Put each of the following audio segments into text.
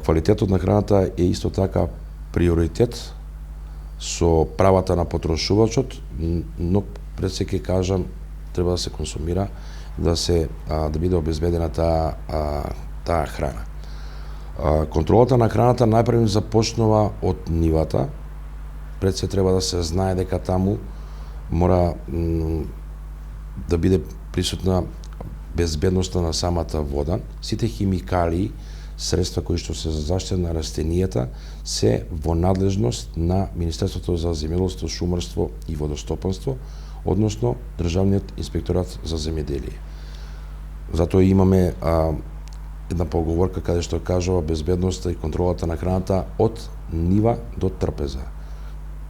Квалитетот на храната е исто така приоритет со правата на потрошувачот, но пред се ќе кажам треба да се консумира, да биде обезбедена таа храна. Контролата на храната најпрво започнува од нивата. Пред се треба да се знае дека таму мора да биде присутна безбедноста на самата вода. Сите химикалии, средства кои што се за заштита на растенијата се во надлежност на Министерството за земјоделство, шумарство и водостопанство, односно Државниот инспекторат за земјоделие. Затоа имаме една поговорка каде што кажува безбедноста и контролата на храната од нива до трпеза.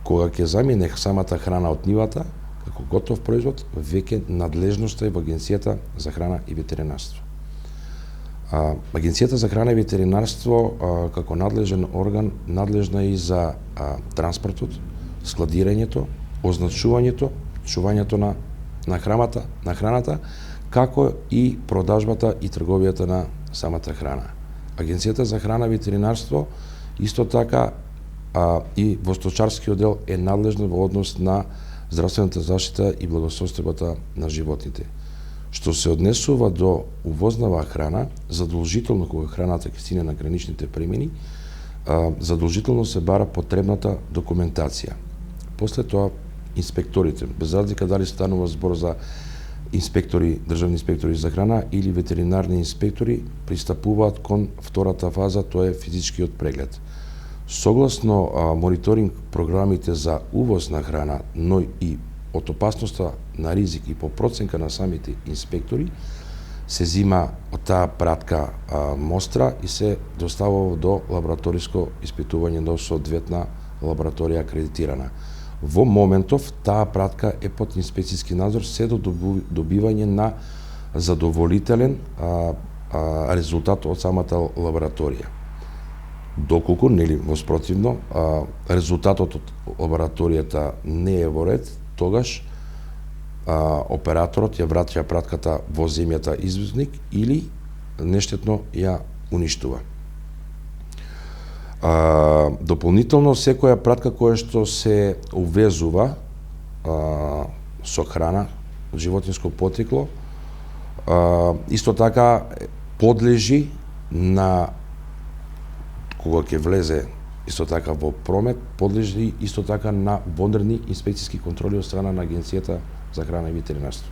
Кога ќе замине самата храна од нивата, како готов производ, веќе надлежноста е во Агенцијата за храна и ветеринарство. Агенцијата за храна и ветеринарство како надлежен орган надлежна и за транспортот, складирањето, означувањето, чувањето на храната, како и продажбата и трговијата на самата храна. Агенцијата за храна и ветеринарство исто така и во сточарскиот дел е надлежна во однос на здравствената заштита и благосостојбата на животните. Што се однесува до увознава храна, задолжително кога храната ќе стигне на граничните премини, задолжително се бара потребната документација. После тоа инспекторите, без разлика дали станува збор за инспектори, државни инспектори за храна или ветеринарни инспектори, пристапуваат кон втората фаза, тоа е физичкиот преглед. Согласно мониторинг програмите за увоз на храна, но и од опасноста на ризик и по проценка на самите инспектори, се зима од таа пратка мостра и се доставува до лабораториско испитување до соодветна лабораторија акредитирана. Во моментов таа пратка е под инспекцијски надзор се до добивање на задоволителен резултат од самата лабораторија. Доколку, нели, воспротивно, резултатот од лабораторијата не е во ред, тогаш операторот ја враќа пратката во земјата извозник или нештетно ја уништува. Дополнително, секоја пратка која што се увезува со храна од животинско потрекло, исто така подлежи на, кога ќе влезе исто така во промет, подлежи исто така на вонредни инспекцијски контроли од страна на Агенцијата за храна и ветеринарство.